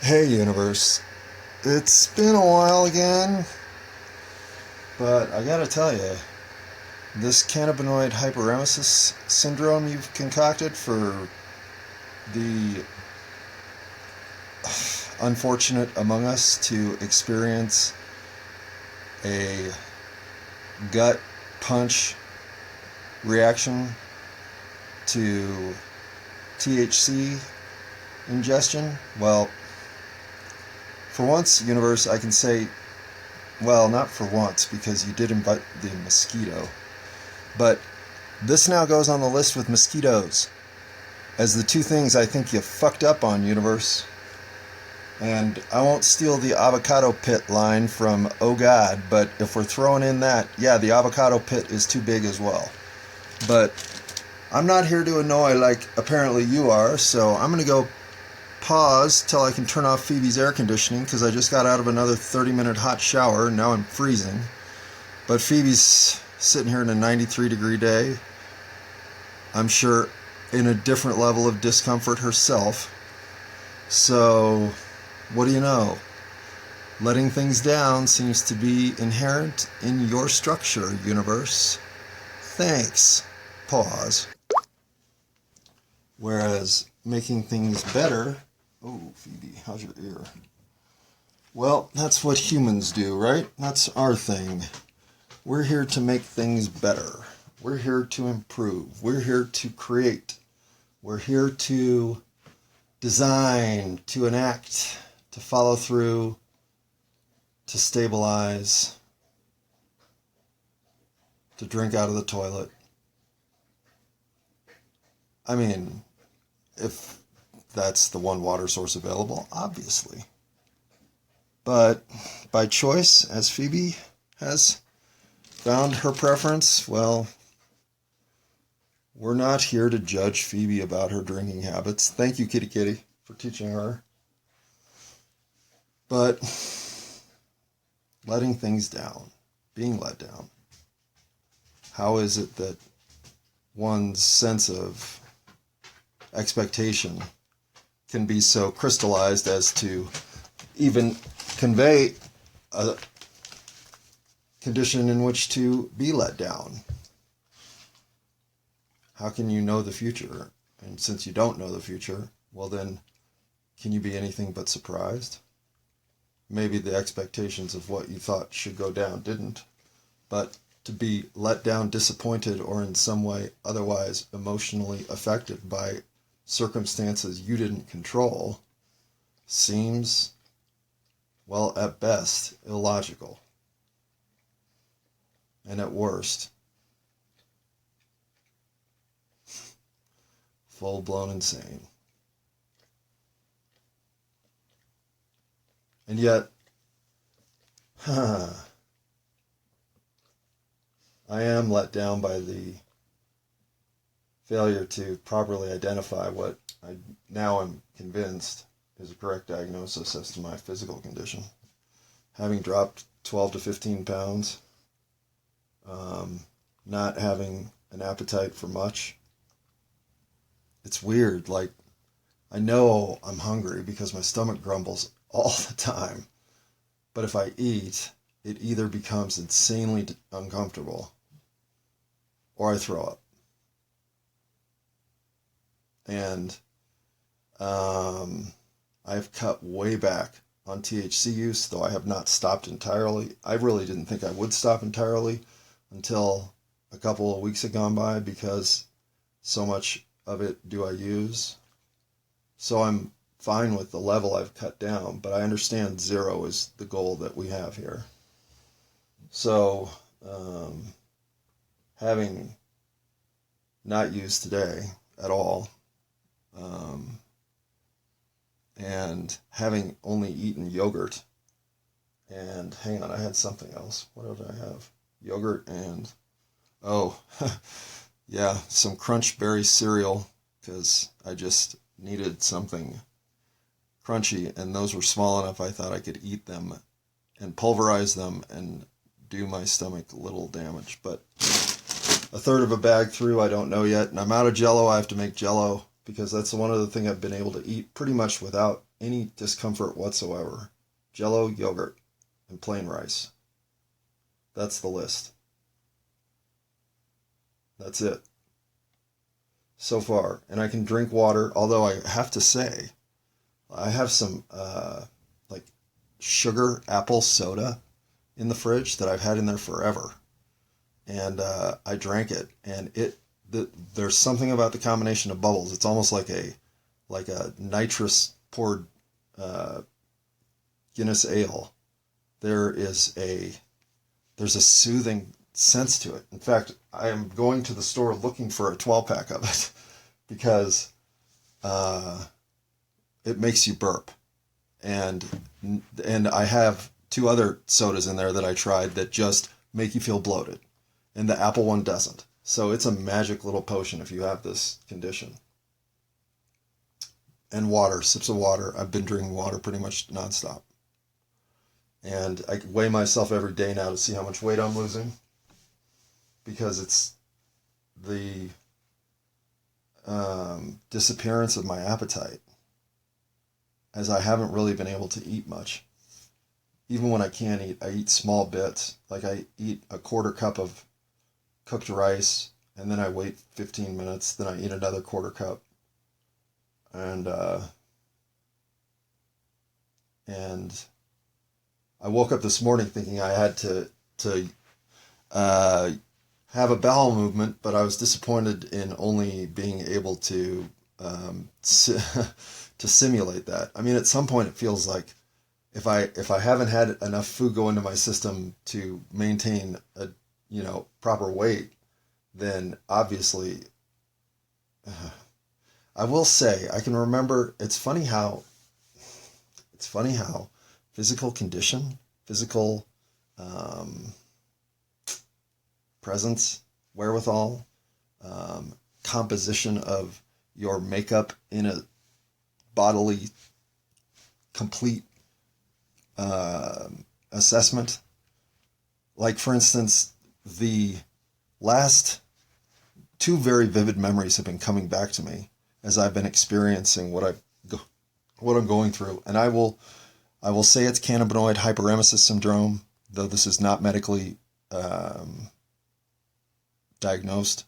Hey universe, it's been a while again, but I gotta tell you, this cannabinoid hyperemesis syndrome you've concocted for the unfortunate among us to experience a gut punch reaction to THC ingestion, well, for once, universe, I can say, well, not for once, because you did invite the mosquito, but this now goes on the list with mosquitoes as the two things I think you fucked up on, universe. And I won't steal the avocado pit line from Oh God, but if we're throwing in that, yeah, the avocado pit is too big as well. But I'm not here to annoy like apparently you are, so I'm going to go pause till I can turn off Phoebe's air conditioning because I just got out of another 30-minute hot shower and now I'm freezing. But Phoebe's sitting here in a 93-degree day, I'm sure in a different level of discomfort herself. So, what do you know? Letting things down seems to be inherent in your structure, universe. Thanks. Pause. Whereas making things better... Oh, Phoebe, how's your ear? Well, that's what humans do, right? That's our thing. We're here to make things better. We're here to improve. We're here to create. We're here to design, to enact, to follow through, to stabilize, to drink out of the toilet. I mean, if that's the one water source available, obviously. But by choice, as Phoebe has found her preference, well, we're not here to judge Phoebe about her drinking habits. Thank you, Kitty Kitty, for teaching her. But letting things down, being let down. How is it that one's sense of expectation can be so crystallized as to even convey a condition in which to be let down? How can you know the future? And since you don't know the future, well then, can you be anything but surprised? Maybe the expectations of what you thought should go down didn't, but to be let down, disappointed, or in some way otherwise emotionally affected by circumstances you didn't control seems, well, at best, illogical. And at worst, full-blown insane. And yet, I am let down by the failure to properly identify what I now am convinced is a correct diagnosis as to my physical condition. Having dropped 12 to 15 pounds, not having an appetite for much. It's weird, like, I know I'm hungry because my stomach grumbles all the time, but if I eat, it either becomes insanely uncomfortable or I throw up. And I've cut way back on THC use, though I have not stopped entirely. I really didn't think I would stop entirely until a couple of weeks had gone by because so much of it do I use. So I'm fine with the level I've cut down, but I understand 0 is the goal that we have here. So having not used today at all, and having only eaten yogurt, and hang on, I had something else. What did I have? Yogurt and, yeah, some Crunch Berry cereal, because I just needed something crunchy, and those were small enough I thought I could eat them and pulverize them and do my stomach little damage. But a third of a bag through, I don't know yet, and I'm out of Jell-O. I have to make Jell-O because that's one other thing I've been able to eat pretty much without any discomfort whatsoever. Jello, yogurt, and plain rice. That's the list. That's it. So far. And I can drink water, although I have to say, I have some like sugar apple soda in the fridge that I've had in there forever. And I drank it, and there's something about the combination of bubbles. It's almost like a nitrous poured Guinness ale. There's a soothing sense to it. In fact, I am going to the store looking for a 12-pack of it because it makes you burp. And I have 2 other sodas in there that I tried that just make you feel bloated. And the apple one doesn't. So it's a magic little potion if you have this condition. And water, sips of water. I've been drinking water pretty much nonstop. And I weigh myself every day now to see how much weight I'm losing. Because it's the disappearance of my appetite. As I haven't really been able to eat much. Even when I can eat, I eat small bits. Like I eat a quarter cup of cooked rice, and then I wait 15 minutes, then I eat another quarter cup. And I woke up this morning thinking I had to have a bowel movement, but I was disappointed in only being able to to simulate that. I mean, at some point it feels like if I haven't had enough food go into my system to maintain a proper weight, then obviously I will say I can remember. It's funny how physical condition, physical presence, wherewithal, composition of your makeup in a bodily complete assessment. Like, for instance, the last 2 very vivid memories have been coming back to me as I've been experiencing what I'm going through. And I will say it's cannabinoid hyperemesis syndrome, though this is not medically diagnosed.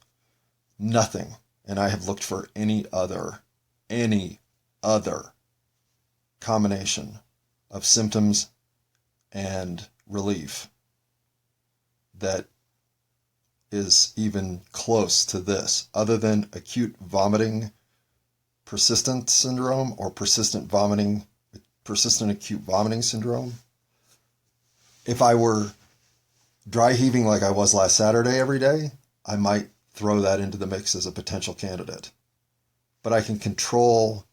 Nothing. And I have looked for any other combination of symptoms and relief that is even close to this, other than acute vomiting persistent syndrome or persistent acute vomiting syndrome. If I were dry heaving like I was last Saturday every day, I might throw that into the mix as a potential candidate. But I can control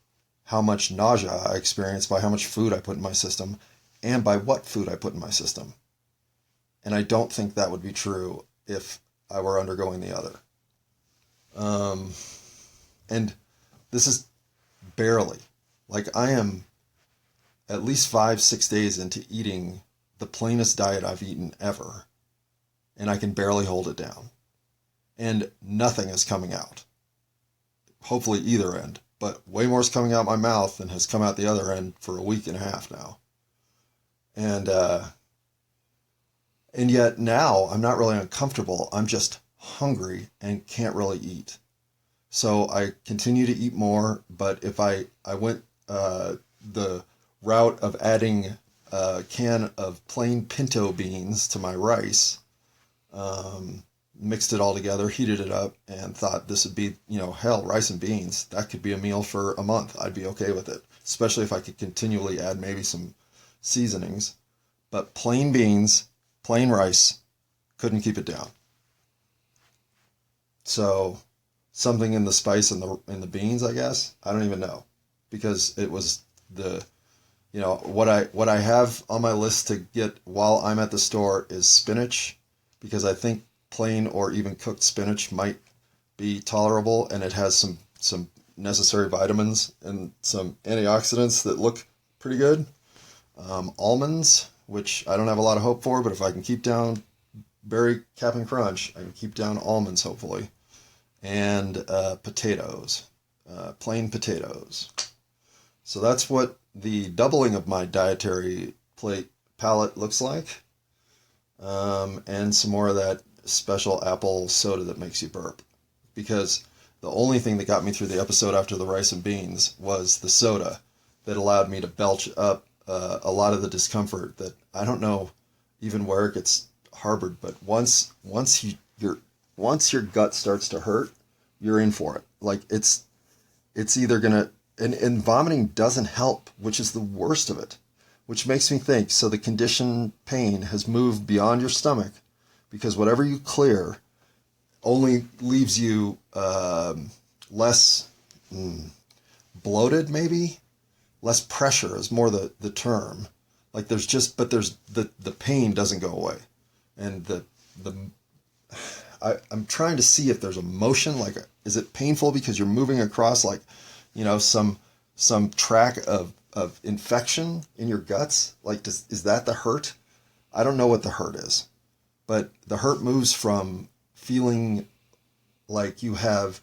how much nausea I experience by how much food I put in my system and by what food I put in my system. And I don't think that would be true if I were undergoing the other. And this is barely, like I am at least 5-6 days into eating the plainest diet I've eaten ever, and I can barely hold it down. And nothing is coming out. Hopefully either end, but way more is coming out my mouth than has come out the other end for a week and a half now. And yet now I'm not really uncomfortable. I'm just hungry and can't really eat. So I continue to eat more, but if I went the route of adding a can of plain pinto beans to my rice, mixed it all together, heated it up, and thought this would be, hell, rice and beans. That could be a meal for a month. I'd be okay with it, especially if I could continually add maybe some seasonings. But plain beans, plain rice, couldn't keep it down. So something in the spice and the beans, I guess. I don't even know, because it was what I have on my list to get while I'm at the store is spinach, because I think plain or even cooked spinach might be tolerable, and it has some necessary vitamins and some antioxidants that look pretty good. Almonds, which I don't have a lot of hope for, but if I can keep down berry Cap'n Crunch, I can keep down almonds hopefully. And potatoes, plain potatoes. So that's what the doubling of my dietary palette looks like, and some more of that special apple soda that makes you burp. Because the only thing that got me through the episode after the rice and beans was the soda that allowed me to belch up a lot of the discomfort that I don't know even where it gets harbored, but once your gut starts to hurt, you're in for it. Like it's either gonna and vomiting doesn't help, which is the worst of it, which makes me think so the condition pain has moved beyond your stomach, because whatever you clear only leaves you less bloated, maybe less pressure is more the term. Like there's the pain doesn't go away, and I'm trying to see if there's a motion. Like, is it painful because you're moving across, like, some track of infection in your guts? Like, is that the hurt? I don't know what the hurt is, but the hurt moves from feeling like you have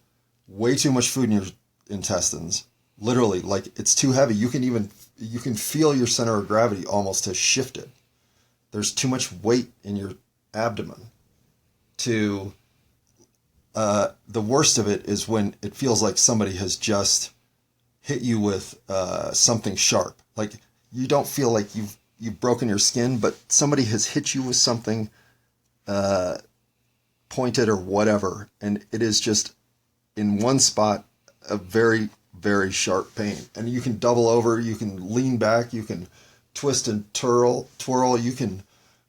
way too much food in your intestines, literally, like it's too heavy. You can feel your center of gravity almost has shifted. There's too much weight in your abdomen. To the worst of it is when it feels like somebody has just hit you with something sharp. Like you don't feel like you've broken your skin, but somebody has hit you with something pointed or whatever, and it is just in one spot a very, very sharp pain. And you can double over, you can lean back, you can twist and twirl, you can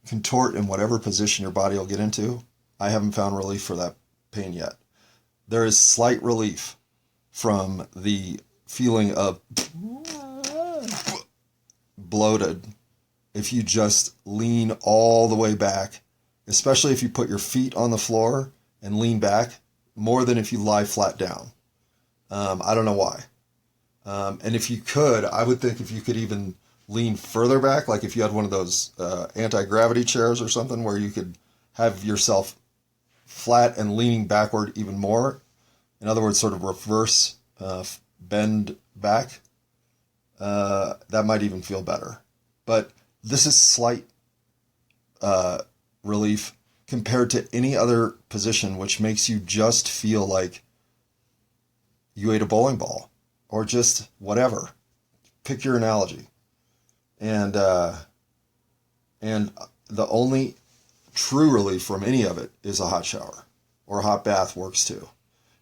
contort in whatever position your body will get into. I haven't found relief for that pain yet. There is slight relief from the feeling of bloated if you just lean all the way back, especially if you put your feet on the floor and lean back more than if you lie flat down. I don't know why. And if you could, I would think if you could even lean further back, like if you had one of those anti-gravity chairs or something where you could have yourself flat and leaning backward even more. In other words, sort of reverse bend back. That might even feel better. But this is slight relief compared to any other position, which makes you just feel like you ate a bowling ball or just whatever. Pick your analogy. And the only true relief from any of it is a hot shower, or a hot bath works too.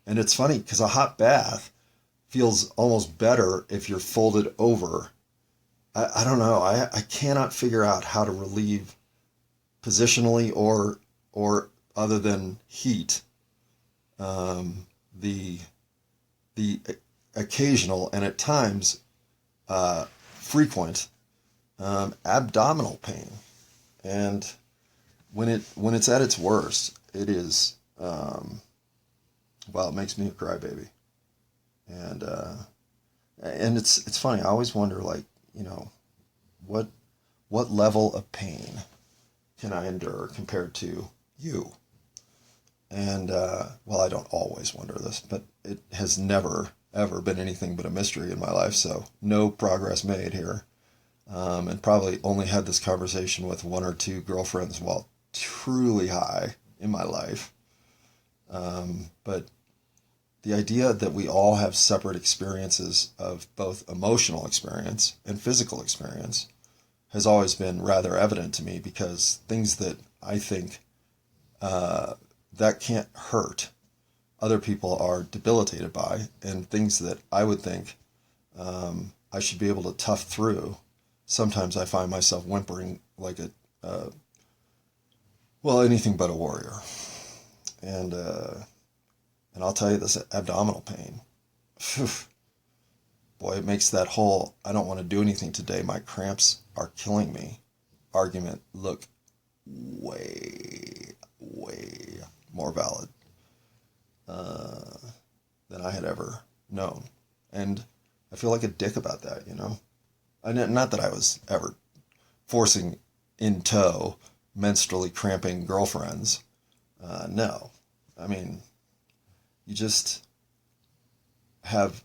And it's funny because a hot bath feels almost better if you're folded over. I don't know. I cannot figure out how to relieve positionally or other than heat. The occasional and at times frequent abdominal pain, and when it's at its worst, it is it makes me a crybaby, and it's funny. I always wonder, like, what level of pain can I endure compared to you? And I don't always wonder this, but it has never ever been anything but a mystery in my life. So no progress made here. And probably only had this conversation with one or two girlfriends while truly high in my life. But the idea that we all have separate experiences of both emotional experience and physical experience has always been rather evident to me, because things that I think that can't hurt, other people are debilitated by, and things that I would think I should be able to tough through, sometimes I find myself whimpering like anything but a warrior. And I'll tell you, this abdominal pain, boy, it makes that whole "I don't want to do anything today, my cramps are killing me" argument look way, way more valid than I had ever known. And I feel like a dick about that, Not that I was ever forcing in tow menstrually cramping girlfriends. No. I mean, you just have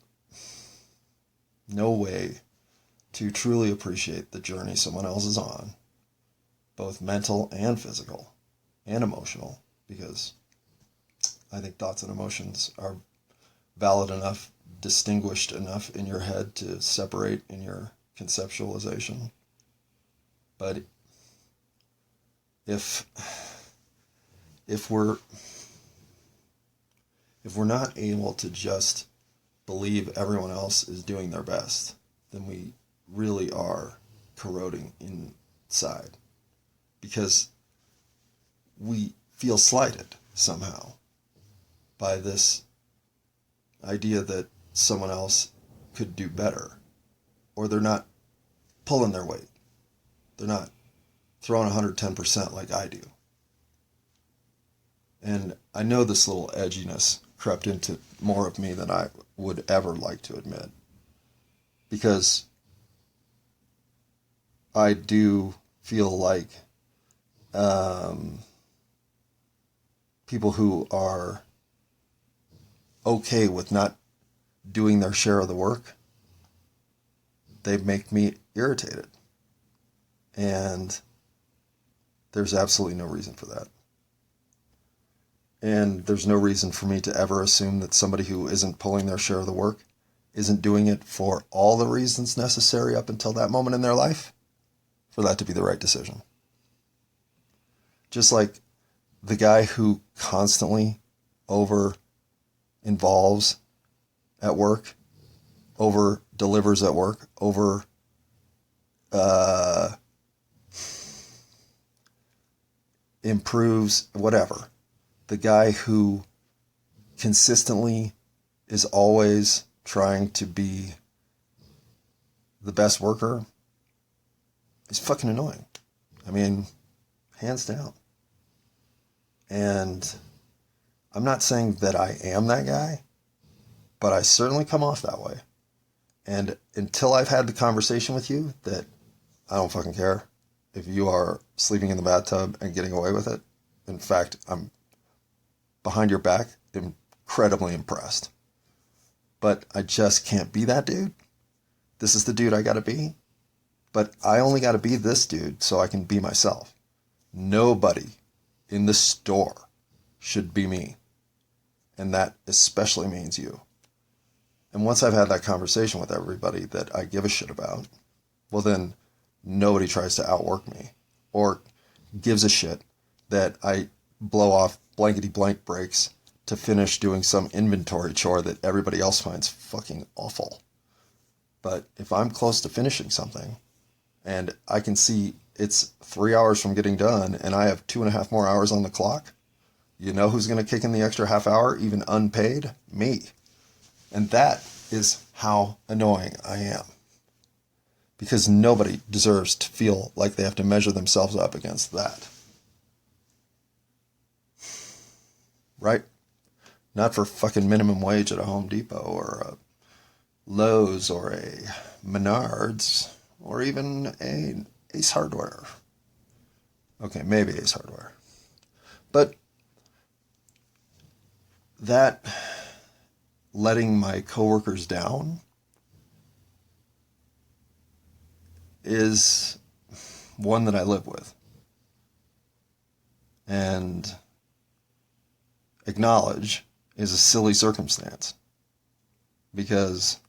no way to truly appreciate the journey someone else is on, both mental and physical and emotional, because I think thoughts and emotions are valid enough, distinguished enough in your head to separate in your conceptualization. But if we're not able to just believe everyone else is doing their best, then we really are corroding inside, because we feel slighted somehow by this idea that someone else could do better, or they're not pulling their weight. They're not throwing 110% like I do. And I know this little edginess crept into more of me than I would ever like to admit, because I do feel like people who are okay with not doing their share of the work, they make me irritated. And there's absolutely no reason for that. And there's no reason for me to ever assume that somebody who isn't pulling their share of the work isn't doing it for all the reasons necessary up until that moment in their life for that to be the right decision. Just like the guy who constantly over involves at work, over delivers at work, over improves, whatever. The guy who consistently is always trying to be the best worker is fucking annoying. I mean, hands down. And I'm not saying that I am that guy, but I certainly come off that way. And until I've had the conversation with you that I don't fucking care if you are sleeping in the bathtub and getting away with it. In fact, I'm behind your back incredibly impressed. But I just can't be that dude. This is the dude I gotta be. But I only gotta be this dude so I can be myself. Nobody in the store should be me. And that especially means you. And once I've had that conversation with everybody that I give a shit about, well then nobody tries to outwork me or gives a shit that I blow off blankety blank breaks to finish doing some inventory chore that everybody else finds fucking awful. But if I'm close to finishing something and I can see it's 3 hours from getting done and I have 2.5 more hours on the clock, you know who's going to kick in the extra half hour, even unpaid? Me. And that is how annoying I am. Because nobody deserves to feel like they have to measure themselves up against that. Right? Not for fucking minimum wage at a Home Depot or a Lowe's or a Menards or even a Ace Hardware. Okay, maybe Ace Hardware. But that letting my coworkers down is one that I live with and acknowledge is a silly circumstance, because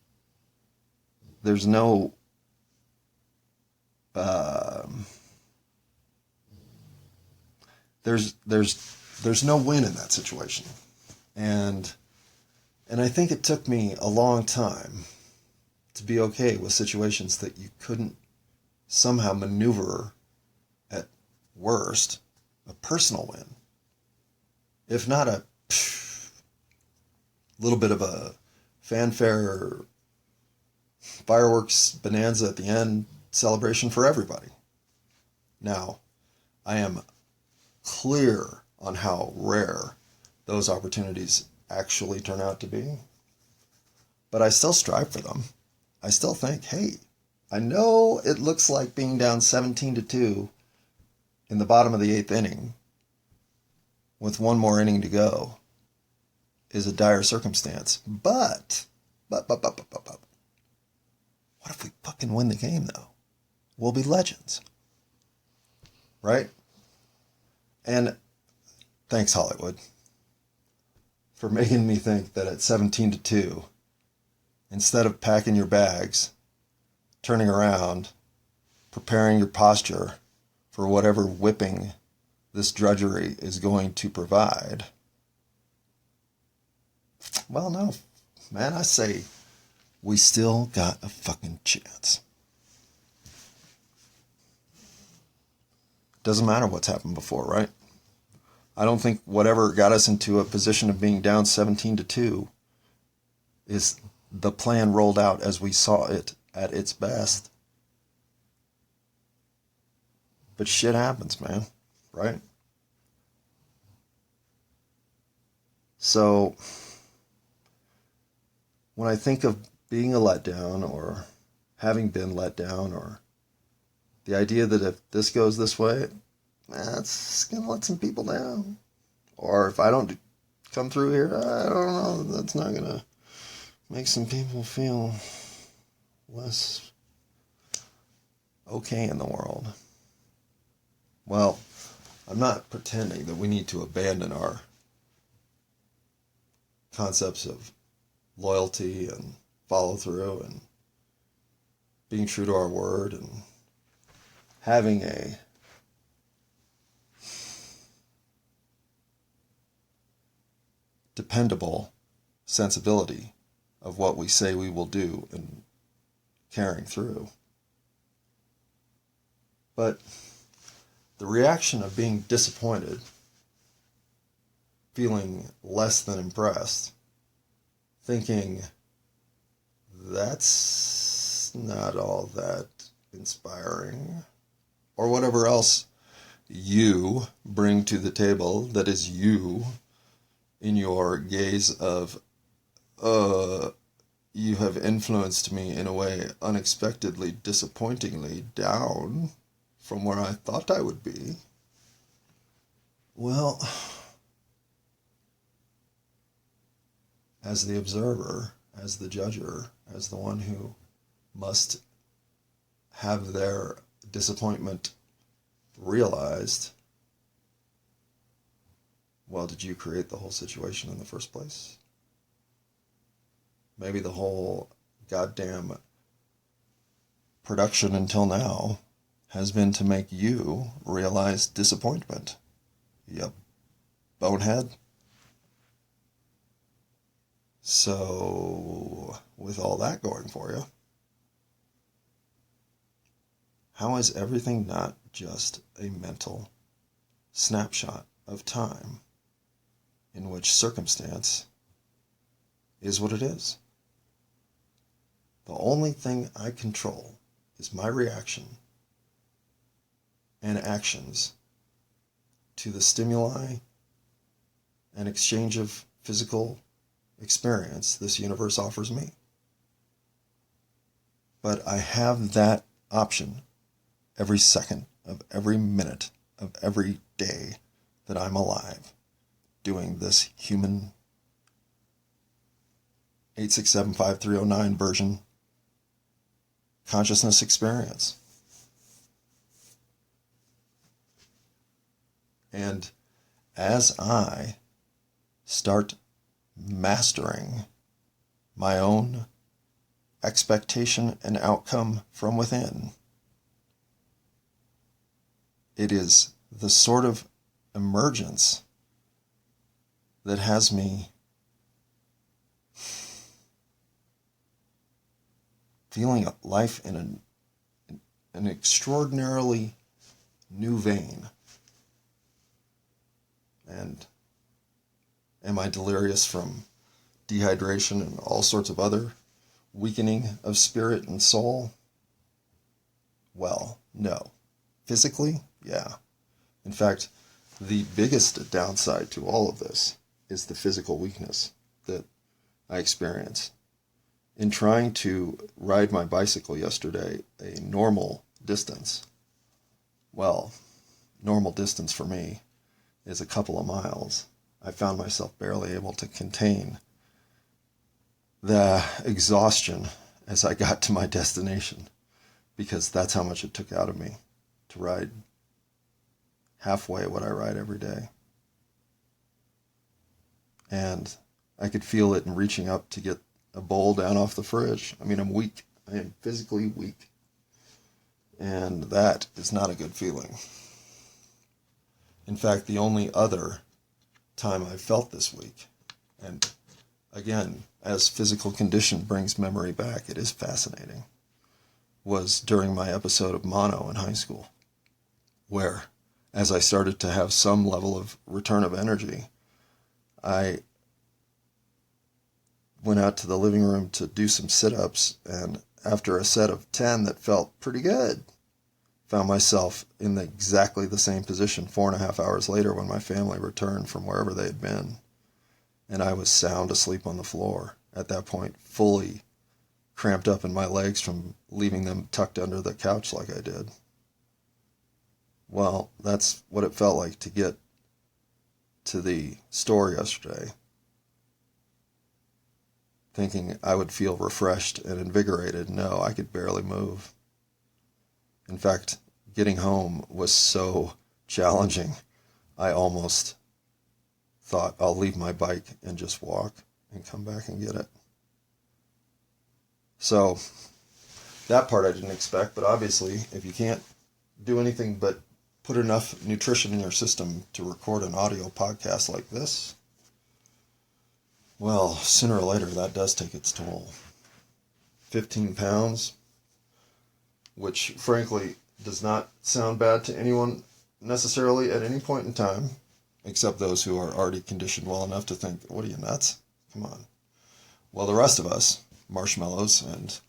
there's no there's no win in that situation. And I think it took me a long time to be okay with situations that you couldn't somehow maneuver, at worst, a personal win. If not a little bit of a fanfare, fireworks bonanza at the end, celebration for everybody. Now, I am clear on how rare those opportunities actually turn out to be, but I still strive for them. I still think, hey, I know it looks like being down 17-2 in the bottom of the 8th inning with one more inning to go is a dire circumstance, but, why What if we fucking win the game, though? We'll be legends. Right? And thanks, Hollywood, for making me think that at 17-2, instead of packing your bags, turning around, preparing your posture for whatever whipping this drudgery is going to provide, well, no, man, I say we still got a fucking chance. Doesn't matter what's happened before, right? I don't think whatever got us into a position of being down 17-2 is the plan rolled out as we saw it at its best. But shit happens, man, right? So when I think of being a letdown or having been let down, or the idea that if this goes this way, that's going to let some people down. Or if I don't come through here, I don't know, that's not going to make some people feel less okay in the world. Well, I'm not pretending that we need to abandon our concepts of loyalty and follow through and being true to our word and having a dependable sensibility of what we say we will do and carrying through. But the reaction of being disappointed, feeling less than impressed, thinking that's not all that inspiring, or whatever else you bring to the table that is you in your gaze of, you have influenced me in a way unexpectedly, disappointingly down from where I thought I would be. Well, as the observer, as the judger, as the one who must have their disappointment realized, well, did you create the whole situation in the first place? Maybe the whole goddamn production until now has been to make you realize disappointment. Yep. Bonehead. So, with all that going for you, how is everything not just a mental snapshot of time in which circumstance is what it is? The only thing I control is my reaction and actions to the stimuli and exchange of physical experience this universe offers me. But I have that option every second of every minute of every day that I'm alive, doing this human 8675309 version consciousness experience. And as I start mastering my own expectation and outcome from within, it is the sort of emergence that has me feeling life in an extraordinarily new vein. And am I delirious from dehydration and all sorts of other weakening of spirit and soul? Well, no. Physically, yeah. In fact, the biggest downside to all of this is the physical weakness that I experience. In trying to ride my bicycle yesterday a normal distance, well, normal distance for me is a couple of miles, I found myself barely able to contain the exhaustion as I got to my destination, because that's how much it took out of me to ride halfway what I ride every day. And I could feel it in reaching up to get a bowl down off the fridge. I mean, I'm weak. I am physically weak. And that is not a good feeling. In fact, the only other time I felt this weak, and again, as physical condition brings memory back, it is fascinating, was during my episode of mono in high school, where, as I started to have some level of return of energy, I went out to the living room to do some sit-ups, and after a set of 10 that felt pretty good, found myself in exactly the same position 4.5 hours later when my family returned from wherever they had been. And I was sound asleep on the floor at that point, fully cramped up in my legs from leaving them tucked under the couch like I did. Well, that's what it felt like to get to the store yesterday, thinking I would feel refreshed and invigorated. No, I could barely move. In fact, getting home was so challenging, I almost thought I'll leave my bike and just walk and come back and get it. So that part I didn't expect, but obviously if you can't do anything but put enough nutrition in your system to record an audio podcast like this, well, sooner or later that does take its toll. 15 pounds, which frankly does not sound bad to anyone necessarily at any point in time, except those who are already conditioned well enough to think, what are you, nuts? Come on. Well, the rest of us, marshmallows and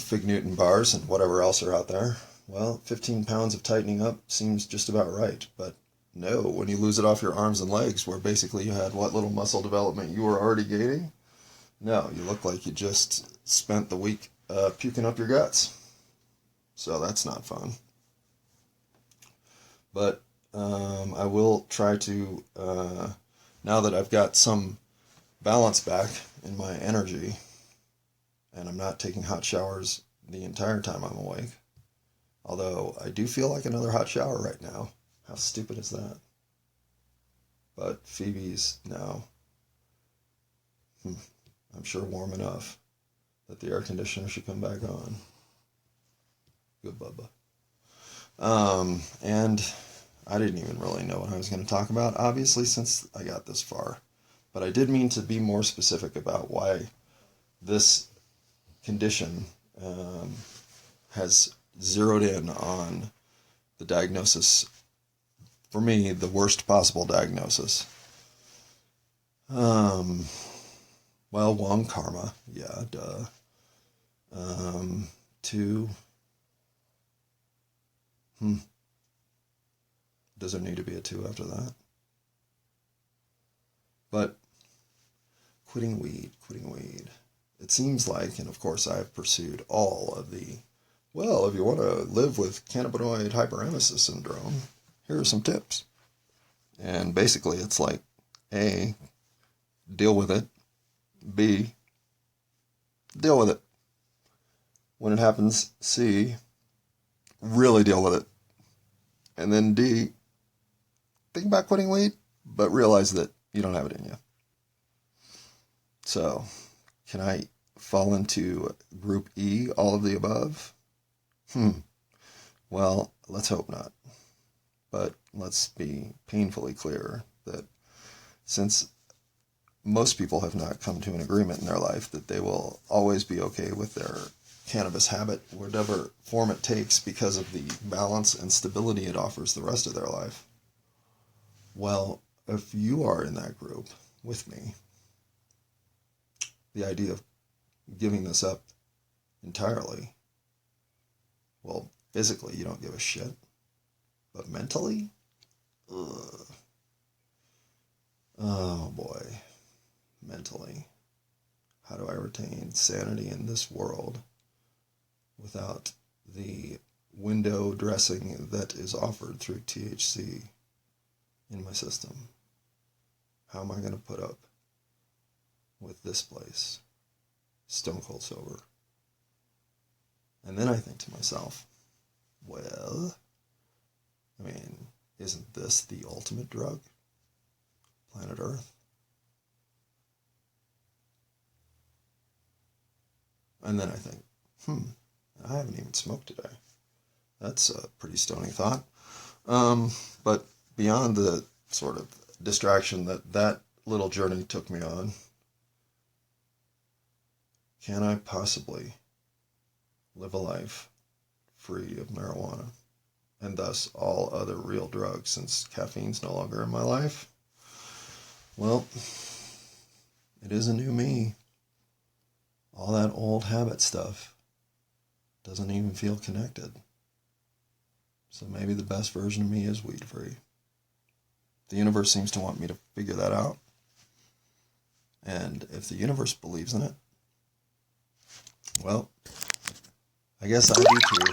fig Newton bars and whatever else are out there, well, 15 pounds of tightening up seems just about right. But no, when you lose it off your arms and legs, where basically you had what little muscle development you were already gaining, no, you look like you just spent the week puking up your guts. So that's not fun. But I will try to, now that I've got some balance back in my energy, and I'm not taking hot showers the entire time I'm awake, although I do feel like another hot shower right now. How stupid is that? But Phoebe's now, I'm sure, warm enough that the air conditioner should come back on. Good Bubba. And I didn't even really know what I was going to talk about, obviously, since I got this far. But I did mean to be more specific about why this condition has zeroed in on the diagnosis, for me, the worst possible diagnosis. Well, one, karma. Yeah, duh. 2, does there need to be a 2 after that? But quitting weed. It seems like, and of course I've pursued all of the, well, if you want to live with cannabinoid hyperemesis syndrome, here are some tips. And basically it's like, A, deal with it. B, deal with it. When it happens, C, really deal with it. And then D, think about quitting weed, but realize that you don't have it in you. So, can I fall into group E, all of the above? Well, let's hope not. But let's be painfully clear that since most people have not come to an agreement in their life that they will always be okay with their cannabis habit, whatever form it takes, because of the balance and stability it offers the rest of their life. Well, if you are in that group with me, the idea of giving this up entirely, well, physically you don't give a shit, but mentally, ugh. Oh boy, mentally, how do I retain sanity in this world without the window dressing that is offered through THC in my system? How am I going to put up with this place stone cold sober. And then I think to myself, well, I mean, isn't this the ultimate drug? Planet Earth. And then I think, I haven't even smoked today. That's a pretty stony thought. But beyond the sort of distraction that little journey took me on, can I possibly live a life free of marijuana and thus all other real drugs, since caffeine's no longer in my life? Well, it is a new me. All that old habit stuff doesn't even feel connected. So maybe the best version of me is weed free. The universe seems to want me to figure that out. And if the universe believes in it, well, I guess I do too.